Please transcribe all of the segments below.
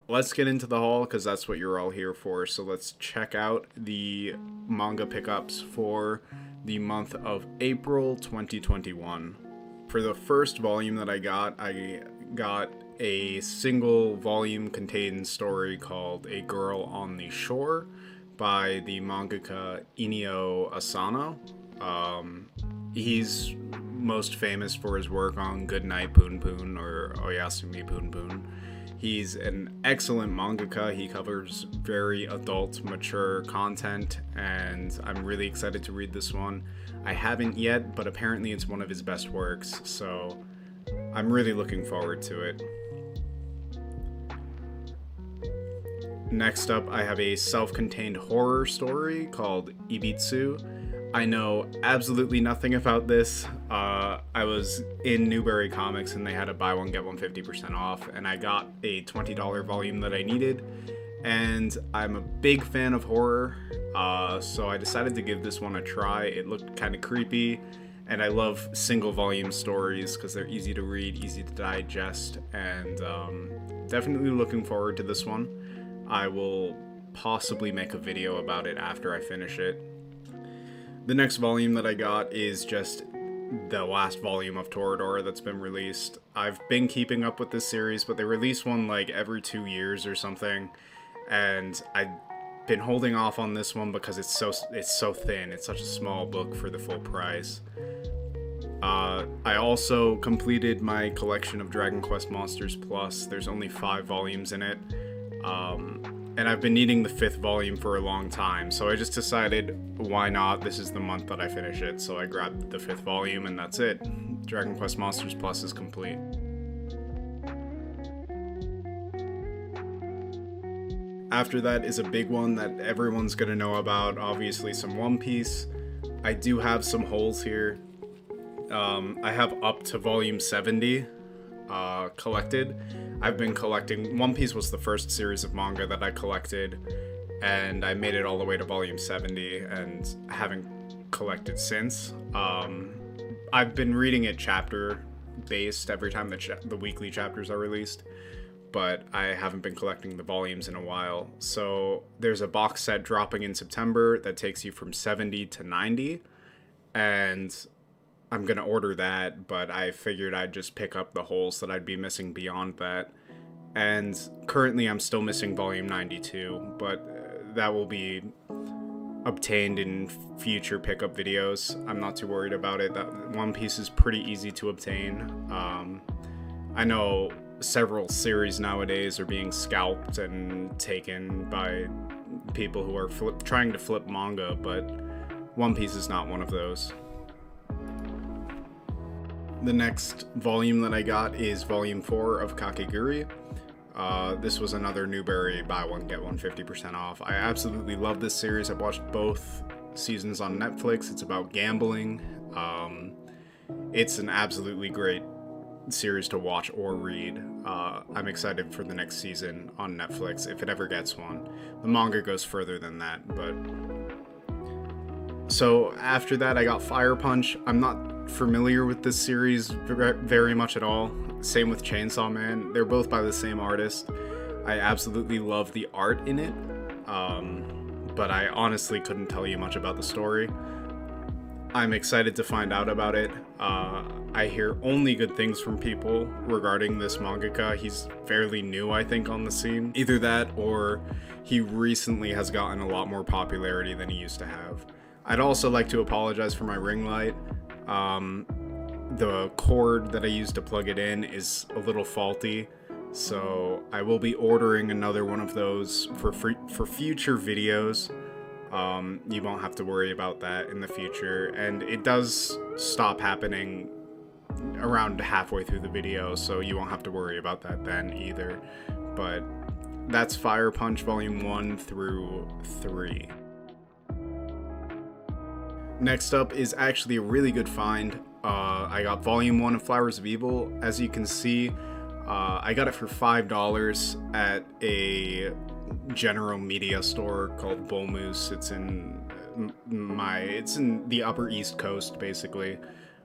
let's get into the haul because that's what you're all here for. So let's check out the manga pickups for the month of April 2021. For the first volume that I got a single volume contained story called A Girl on the Shore by the mangaka Inio Asano. He's most famous for his work on Goodnight Poon Poon or Oyasumi Poon Poon. He's an excellent mangaka. He covers very adult, mature content, and I'm really excited to read this one. I haven't yet, but apparently it's one of his best works, so I'm really looking forward to it. Next up, I have a self-contained horror story called Ibitsu. I know absolutely nothing about this. I was in Newberry Comics and they had a buy one get one 50% off, and I got a $20 volume that I needed. And I'm a big fan of horror, so I decided to give this one a try. It looked kind of creepy, and I love single volume stories because they're easy to read, easy to digest, and definitely looking forward to this one. I will possibly make a video about it after I finish it. The next volume that I got is just the last volume of Toradora that's been released. I've been keeping up with this series, but they release one like every 2 years or something, and I've been holding off on this one because it's so thin. It's such a small book for the full price. I also completed my collection of Dragon Quest Monsters Plus. There's only 5 volumes in it. And I've been needing the 5th volume for a long time, so I just decided, why not? This is the month that I finish it, so I grabbed the 5th volume, and that's it. Dragon Quest Monsters Plus is complete. After that is a big one that everyone's gonna know about, obviously some One Piece. I do have some holes here. I have up to volume 70 collected. I've been collecting. One Piece was the first series of manga that I collected, and I made it all the way to volume 70 and haven't collected since. I've been reading it chapter based every time the weekly chapters are released, but I haven't been collecting the volumes in a while. So there's a box set dropping in September that takes you from 70 to 90, and I'm going to order that, but I figured I'd just pick up the holes that I'd be missing beyond that. And currently I'm still missing volume 92, but that will be obtained in future pickup videos. I'm not too worried about it. That One Piece is pretty easy to obtain. I know several series nowadays are being scalped and taken by people who are trying to flip manga, but One Piece is not one of those. The next volume that I got is volume 4 of Kakegurui. This was another Newberry buy one get one 50% off. I absolutely love this series. I've watched both seasons on Netflix. It's about gambling. It's an absolutely great series to watch or read. I'm excited for the next season on Netflix if it ever gets one. The manga goes further than that, but so after that I got Fire Punch. I'm not familiar with this series very much at all. Same with Chainsaw Man. They're both by the same artist. I absolutely love the art in it, but I honestly couldn't tell you much about the story. I'm excited to find out about it. I hear only good things from people regarding this mangaka. He's fairly new, I think, on the scene. Either that or he recently has gotten a lot more popularity than he used to have. I'd also like to apologize for my ring light. The cord that I used to plug it in is a little faulty, so I will be ordering another one of those for future videos. You won't have to worry about that in the future, and it does stop happening around halfway through the video, so you won't have to worry about that then either. But that's Fire Punch Volume 1 through 3. Next up is actually a really good find. I got Volume 1 of Flowers of Evil. As you can see, I got it for $5 at a general media store called Bull Moose. It's in the Upper East Coast, basically.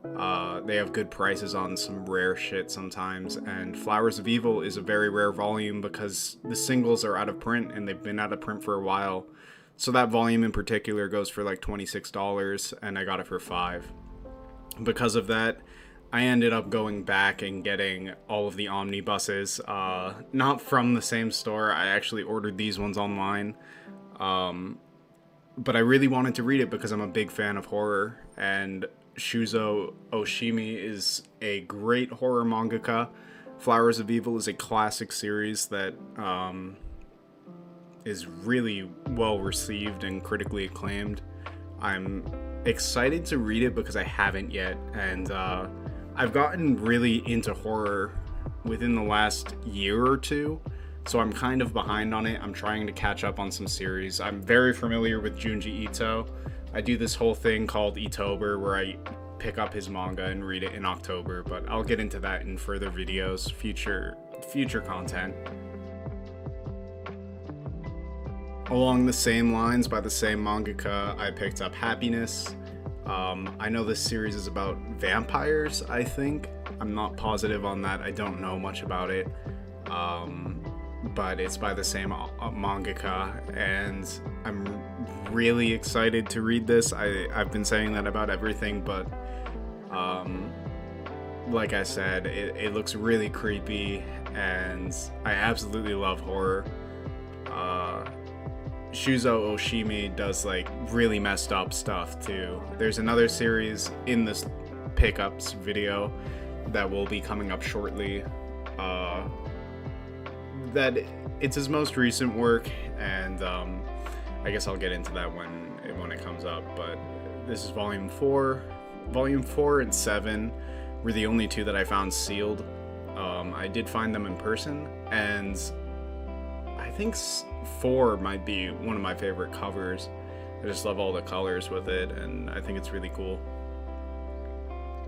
They have good prices on some rare shit sometimes, and Flowers of Evil is a very rare volume because the singles are out of print and they've been out of print for a while. So that volume in particular goes for like $26, and I got it for $5. Because of that, I ended up going back and getting all of the omnibuses, not from the same store. I actually ordered these ones online. But I really wanted to read it because I'm a big fan of horror, and Shuzo Oshimi is a great horror mangaka. Flowers of Evil is a classic series that is really well received and critically acclaimed. I'm excited to read it because I haven't yet, and I've gotten really into horror within the last year or two, so I'm kind of behind on it. I'm trying to catch up on some series. I'm very familiar with Junji Ito. I do this whole thing called Itober where I pick up his manga and read it in October, but I'll get into that in further videos, future content. Along the same lines, by the same mangaka, I picked up Happiness. I know this series is about vampires, I think. I'm not positive on that. I don't know much about it. But it's by the same mangaka, and I'm really excited to read this. I've been saying that about everything, but like I said, it looks really creepy, and I absolutely love horror. Shuzo Oshimi does like really messed up stuff too. There's another series in this pickups video that will be coming up shortly. That it's his most recent work, and I guess I'll get into that when it comes up. But this is volume 4. Volume 4 and 7 were the only two that I found sealed. I did find them in person, and I think 4 might be one of my favorite covers. I just love all the colors with it, and I think it's really cool.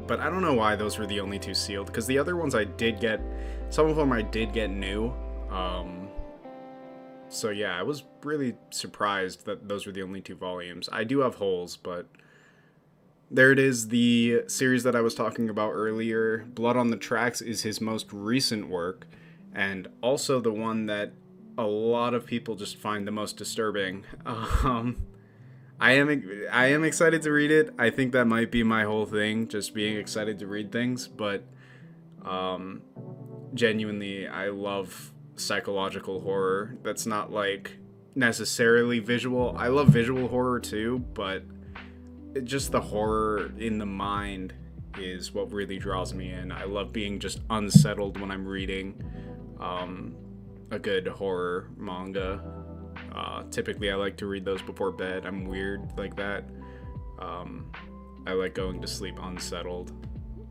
But I don't know why those were the only two sealed, because the other ones I did get, some of them I did get new. So yeah, I was really surprised that those were the only 2 volumes. I do have holes, but there it is. The series that I was talking about earlier, Blood on the Tracks, is his most recent work, and also the one that a lot of people just find the most disturbing. I am excited to read it. I think that might be my whole thing, just being excited to read things, but genuinely, I love psychological horror that's not like necessarily visual. I love visual horror too, but just the horror in the mind is what really draws me in. I love being just unsettled when I'm reading a good horror manga. Typically I like to read those before bed. I'm weird like that. I like going to sleep unsettled.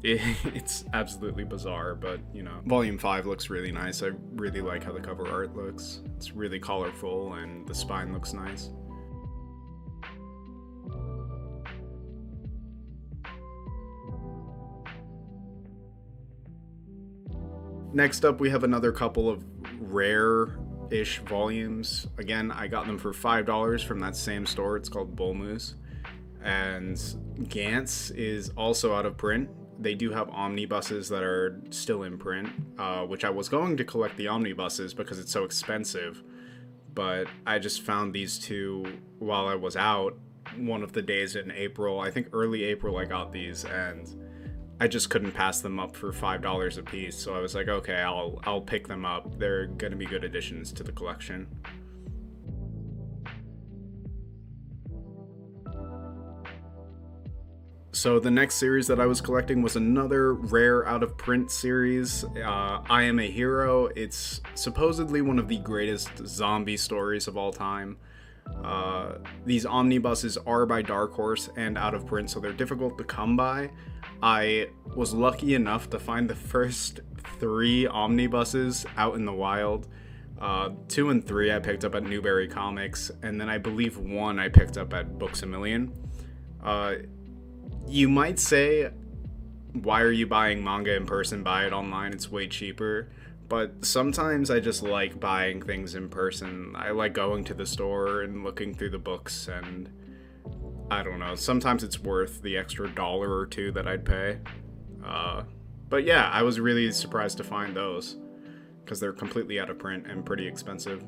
It's absolutely bizarre, but you know. Volume 5 looks really nice. I really like how the cover art looks. It's really colorful and the spine looks nice. Next up, we have another couple of rare-ish volumes. Again, I got them for $5 from that same store. It's called Bull Moose. And Gantz is also out of print. They do have omnibuses that are still in print, which I was going to collect the omnibuses because it's so expensive. But I just found these two while I was out one of the days in April. I think early April I got these, and I just couldn't pass them up for $5 a piece. So I was like, okay, I'll pick them up. They're gonna be good additions to the collection. So the next series that I was collecting was another rare out-of-print series, I Am a Hero. It's supposedly one of the greatest zombie stories of all time. These omnibuses are by Dark Horse and out of print, so they're difficult to come by. I was lucky enough to find the first 3 omnibuses out in the wild. 2 and 3 I picked up at Newberry Comics, and then I believe 1 I picked up at Books A Million. You might say, why are you buying manga in person? Buy it online, it's way cheaper. But sometimes I just like buying things in person. I like going to the store and looking through the books, and I don't know. Sometimes it's worth the extra dollar or two that I'd pay. But yeah, I was really surprised to find those because they're completely out of print and pretty expensive.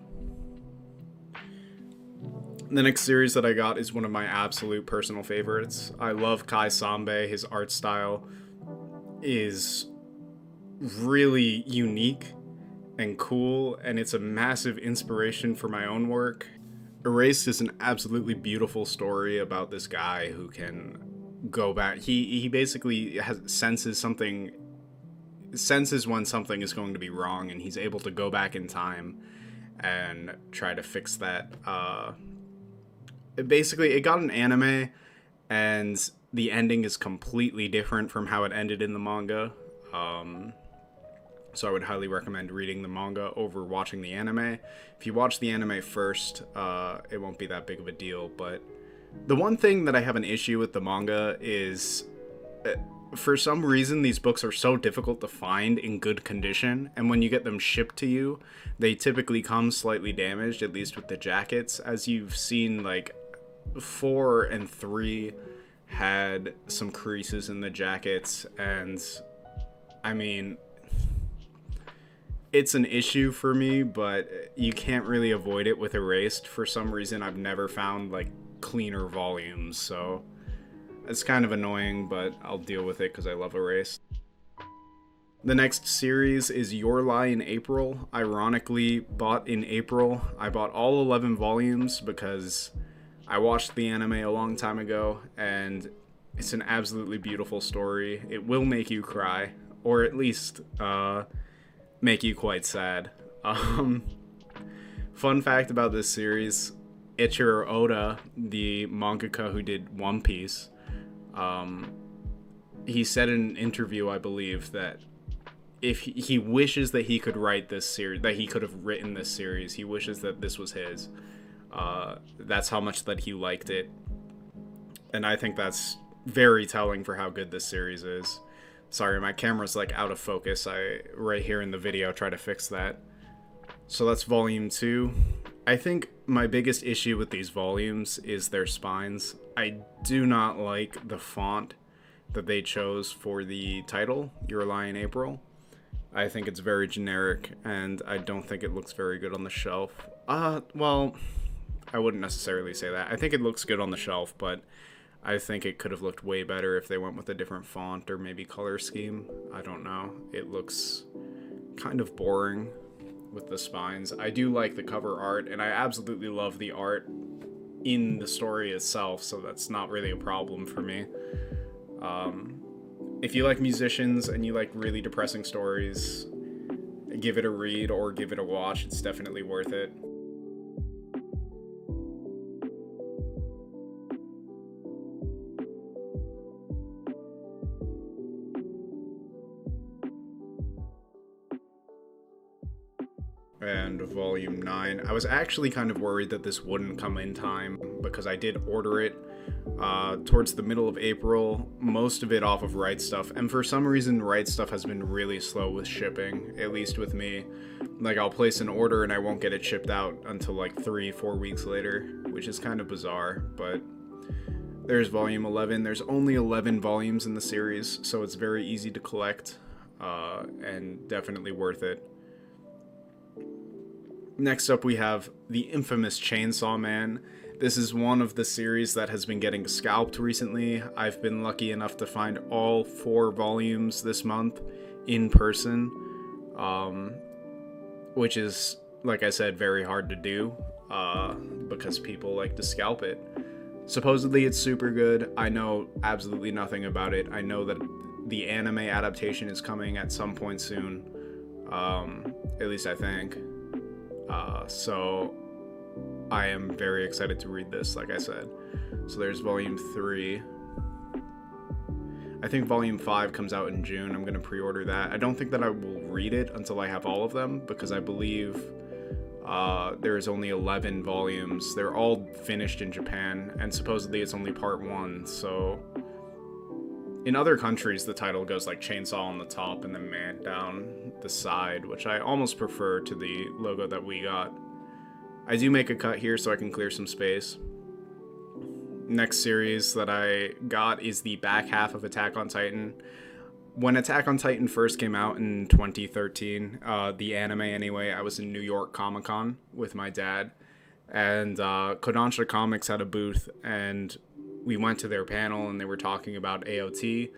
The next series that I got is one of my absolute personal favorites. I love Kai Sambe. His art style is really unique and cool, and it's a massive inspiration for my own work. Erased is an absolutely beautiful story about this guy who can go back. He basically senses when something is going to be wrong, and he's able to go back in time and try to fix that. It got an anime, and the ending is completely different from how it ended in the manga. So I would highly recommend reading the manga over watching the anime. If you watch the anime first, it won't be that big of a deal. But the one thing that I have an issue with the manga is, for some reason, these books are so difficult to find in good condition. And when you get them shipped to you, they typically come slightly damaged, at least with the jackets. As you've seen, like, 4 and 3 had some creases in the jackets. And, I mean, it's an issue for me, but you can't really avoid it with Erased. For some reason, I've never found, like, cleaner volumes, so it's kind of annoying, but I'll deal with it because I love Erased. The next series is Your Lie in April. Ironically, bought in April. I bought all 11 volumes because I watched the anime a long time ago, and it's an absolutely beautiful story. It will make you cry, or at least, make you quite sad. Fun fact about this series, Ichiro Oda, the mangaka who did One Piece, he said in an interview, I believe, that if he wishes that he could write this series, that he could have written this series, he wishes that this was his. That's how much that he liked it. And I think that's very telling for how good this series is. Sorry, my camera's like out of focus. Right here in the video, try to fix that. So that's volume 2. I think my biggest issue with these volumes is their spines. I do not like the font that they chose for the title, Your Lie in April. I think it's very generic, and I don't think it looks very good on the shelf. Well, I wouldn't necessarily say that. I think it looks good on the shelf, but I think it could have looked way better if they went with a different font or maybe color scheme. I don't know. It looks kind of boring with the spines. I do like the cover art, and I absolutely love the art in the story itself, so that's not really a problem for me. If you like musicians and you like really depressing stories, give it a read or give it a watch. It's definitely worth it. And volume 9. I was actually kind of worried that this wouldn't come in time because I did order it towards the middle of April, most of it off of Right Stuff, and for some reason Right Stuff has been really slow with shipping, at least with me. Like, I'll place an order and I won't get it shipped out until like 3-4 weeks later, which is kind of bizarre. But there's volume 11. There's only 11 volumes in the series, so it's very easy to collect, and definitely worth it. Next up, we have the infamous Chainsaw Man. This is one of the series that has been getting scalped recently. I've been lucky enough to find all 4 volumes this month in person, which is, like I said, very hard to do because people like to scalp it. Supposedly it's super good. I know absolutely nothing about it. I know that the anime adaptation is coming at some point soon, at least I think. So I am very excited to read this, like I said. So there's volume 3. I think volume 5 comes out in June. I'm going to pre-order that. I don't think that I will read it until I have all of them, because I believe there's only 11 volumes. They're all finished in Japan, and supposedly it's only part 1, so in other countries the title goes like Chainsaw on the top and then Man down the side, which I almost prefer to the logo that we got. I do make a cut here so I can clear some space. Next series that I got is the back half of Attack on Titan. When Attack on Titan first came out in 2013, the anime anyway, I was in New York Comic Con with my dad, and Kodansha Comics had a booth, and we went to their panel, and they were talking about AOT,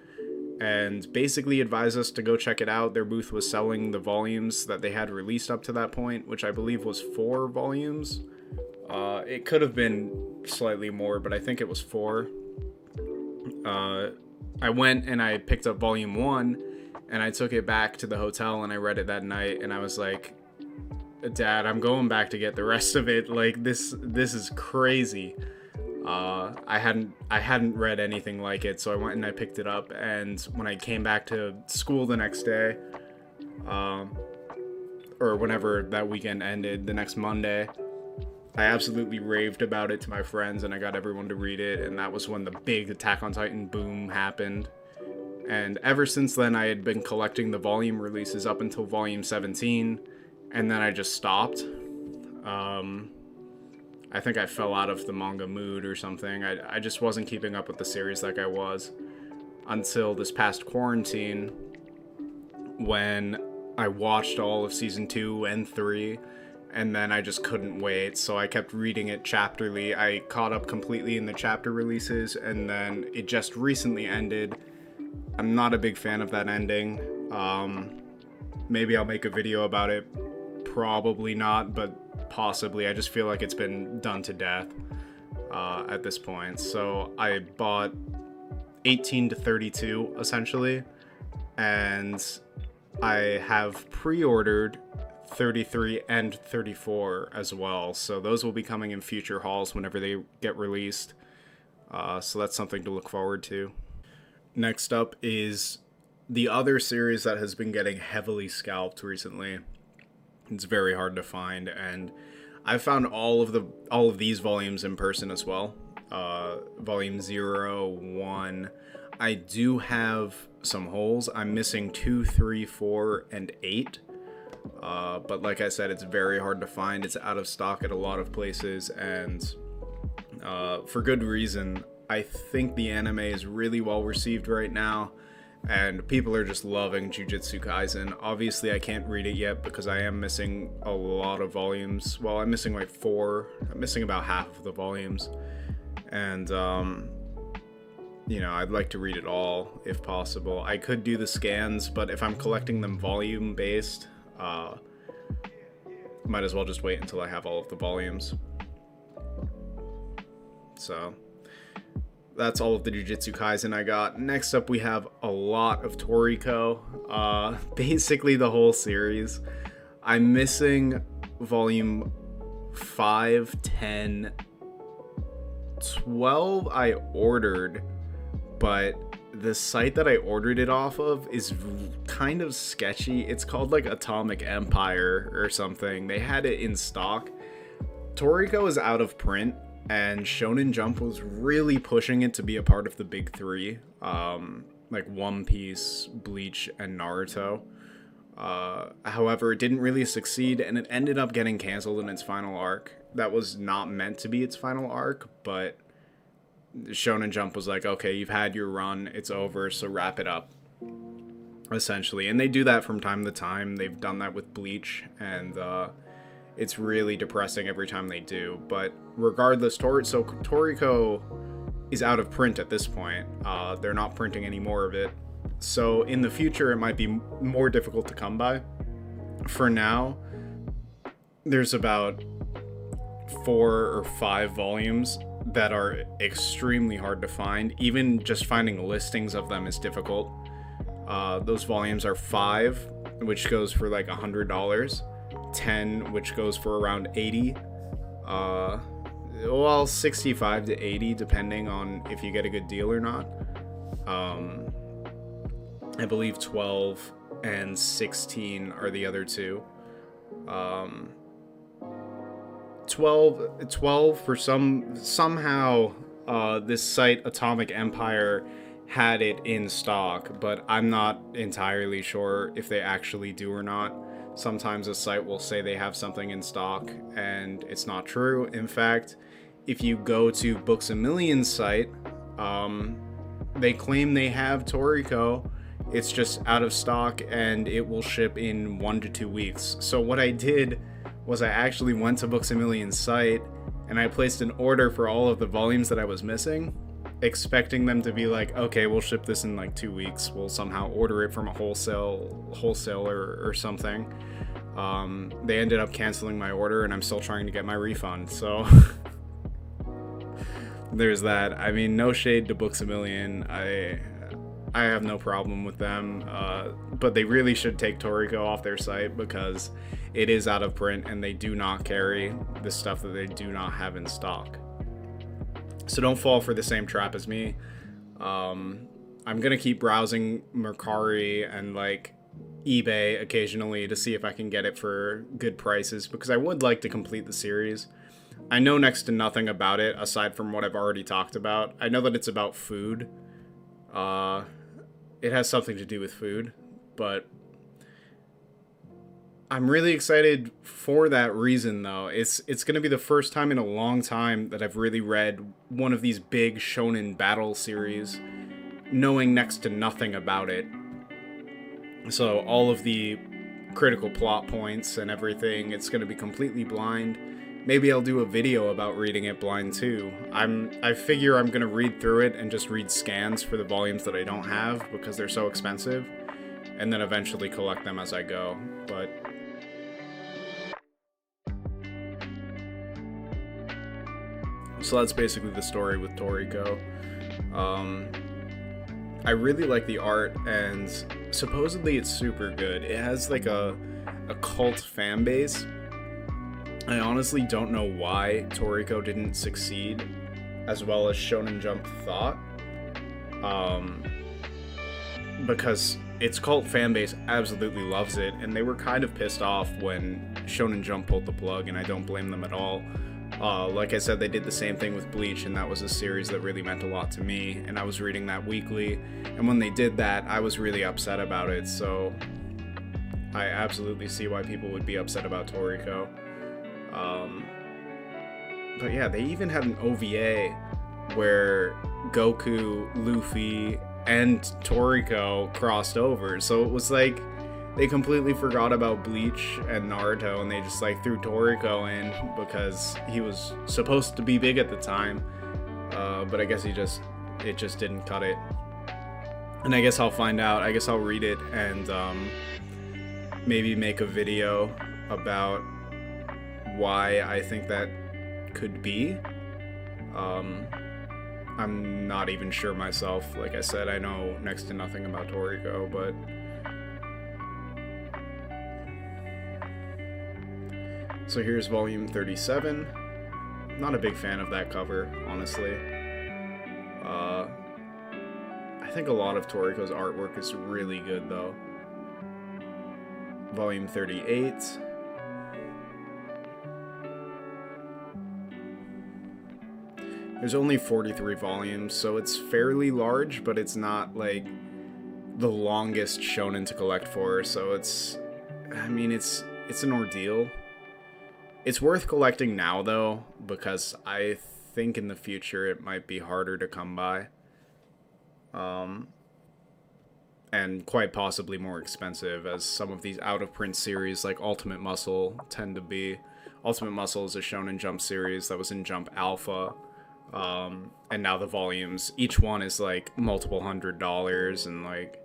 and basically advised us to go check it out. Their booth was selling the volumes that they had released up to that point, which I believe was 4 volumes. It could have been slightly more, but I think it was 4. I went and I picked up volume 1, and I took it back to the hotel, and I read it that night, and I was like, Dad, I'm going back to get the rest of it. Like, this is crazy. I hadn't read anything like it, so I went and I picked it up, and when I came back to school the next day, or whenever that weekend ended, the next Monday, I absolutely raved about it to my friends, and I got everyone to read it, and that was when the big Attack on Titan boom happened. And ever since then, I had been collecting the volume releases up until volume 17, and then I just stopped. I think I fell out of the manga mood or something. I just wasn't keeping up with the series like I was until this past quarantine, when I watched all of season 2 and 3, and then I just couldn't wait, so I kept reading it chapterly. I caught up completely in the chapter releases, and then it just recently ended. I'm not a big fan of that ending. Maybe I'll make a video about it. Probably not, but possibly. I just feel like it's been done to death at this point. So I bought 18 to 32, essentially, and I have pre-ordered 33 and 34 as well, so those will be coming in future hauls whenever they get released, so that's something to look forward to. Next up is the other series that has been getting heavily scalped recently. It's very hard to find, and I found all of these volumes in person as well. Volume 0, 1. I do have some holes. I'm missing 2, 3, 4, and 8. But like I said, it's very hard to find. It's out of stock at a lot of places, and for good reason. I think the anime is really well received right now, and people are just loving Jujutsu Kaisen. Obviously, I can't read it yet because I am missing a lot of volumes. Well, I'm missing like 4. I'm missing about half of the volumes, and I'd like to read it all if possible. I could do the scans, but if I'm collecting them volume based, might as well just wait until I have all of the volumes. So that's all of the Jujutsu Kaisen I got. Next up, we have a lot of Toriko. Basically the whole series. I'm missing volume 5, 10, 12 I ordered, but the site that I ordered it off of is kind of sketchy. It's called like Atomic Empire or something. They had it in stock. Toriko is out of print, and Shonen Jump was really pushing it to be a part of the big 3, like One Piece, Bleach, and Naruto. However, it didn't really succeed, and it ended up getting canceled in its final arc. That was not meant to be its final arc, but Shonen Jump was like, okay, you've had your run, it's over, so wrap it up, essentially. And they do that from time to time. They've done that with Bleach, and it's really depressing every time they do. But regardless, Toriko is out of print at this point. They're not printing any more of it, so in the future it might be more difficult to come by. For now, there's about 4 or 5 volumes that are extremely hard to find. Even just finding listings of them is difficult. Those volumes are 5, which goes for like $100, 10, which goes for around 80, 65 to 80 depending on if you get a good deal or not. I believe 12 and 16 are the other two. 12 for somehow this site Atomic Empire had it in stock, but I'm not entirely sure if they actually do or not. Sometimes a site will say they have something in stock and it's not true. In fact, if you go to Books A Million's site, they claim they have Toriko. It's just out of stock and it will ship in 1 to 2 weeks. So what I did was I actually went to Books A Million's site and I placed an order for all of the volumes that I was missing, expecting them to be like, okay, we'll ship this in like 2 weeks. We'll somehow order it from a wholesaler or something. They ended up canceling my order and I'm still trying to get my refund. So there's that. I mean, no shade to Books A Million. I have no problem with them, but they really should take Toriko off their site because it is out of print and they do not carry the stuff that they do not have in stock. So don't fall for the same trap as me. I'm gonna keep browsing Mercari and like eBay occasionally to see if I can get it for good prices because I would like to complete the series. I know next to nothing about it aside from what I've already talked about. I know that it's about food. It has something to do with food, but I'm really excited for that reason, though. It's going to be the first time in a long time that I've really read one of these big shonen battle series, knowing next to nothing about it. So all of the critical plot points and everything, it's going to be completely blind. Maybe I'll do a video about reading it blind too. I figure I'm gonna read through it and just read scans for the volumes that I don't have because they're so expensive, and then eventually collect them as I go. But so that's basically the story with Toriko. I really like the art, and supposedly it's super good. It has like a cult fan base. I honestly don't know why Toriko didn't succeed as well as Shonen Jump thought. Because its cult fanbase absolutely loves it, and they were kind of pissed off when Shonen Jump pulled the plug, and I don't blame them at all. Like I said, they did the same thing with Bleach, and that was a series that really meant a lot to me, and I was reading that weekly, and when they did that, I was really upset about it, so I absolutely see why people would be upset about Toriko. But yeah, they even had an OVA where Goku, Luffy, and Toriko crossed over. So it was like they completely forgot about Bleach and Naruto and they just like threw Toriko in because he was supposed to be big at the time. But I guess it just didn't cut it. And I guess I'll find out. I guess I'll read it and maybe make a video about why I think that could be. I'm not even sure myself. Like I said, I know next to nothing about Toriko, but so here's volume 37. Not a big fan of that cover, honestly. I think a lot of Toriko's artwork is really good, though. Volume 38. There's only 43 volumes, so it's fairly large, but it's not, like, the longest shonen to collect for, so it's an ordeal. It's worth collecting now, though, because I think in the future it might be harder to come by. And quite possibly more expensive, as some of these out-of-print series, like Ultimate Muscle, tend to be. Ultimate Muscle is a Shonen Jump series that was in Jump Alpha. And now the volumes, each one is like multiple $100s, and like,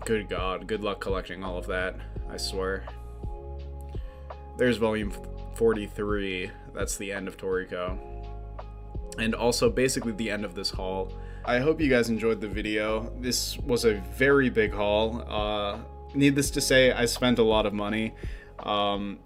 good God, good luck collecting all of that, I swear. There's volume 43, that's the end of Toriko. And also basically the end of this haul. I hope you guys enjoyed the video. This was a very big haul. Needless to say, I spent a lot of money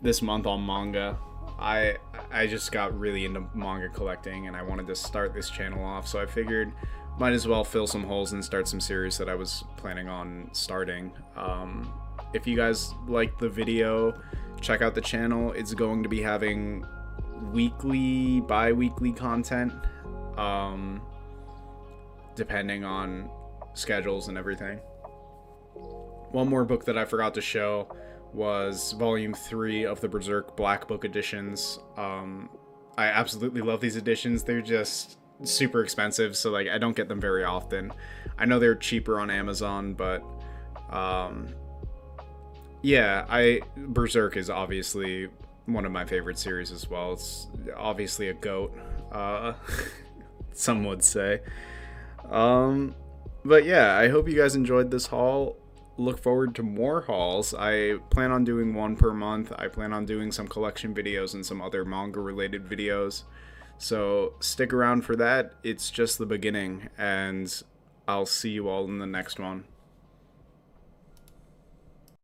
this month on manga. I just got really into manga collecting and I wanted to start this channel off, so I figured might as well fill some holes and start some series that I was planning on starting. If you guys liked the video, check out the channel. It's going to be having weekly, bi-weekly content, depending on schedules and everything. One more book that I forgot to show was volume 3 of the Berserk Black Book editions. I absolutely love these editions. They're just super expensive, so like I don't get them very often. I know they're cheaper on Amazon, but um, yeah, I Berserk is obviously one of my favorite series as well. It's obviously a goat, uh, some would say. Um, but yeah, I hope you guys enjoyed this haul. Look forward to more hauls. I plan on doing one per month. I plan on doing some collection videos and some other manga related videos. So stick around for that. It's just the beginning, and I'll see you all in the next one.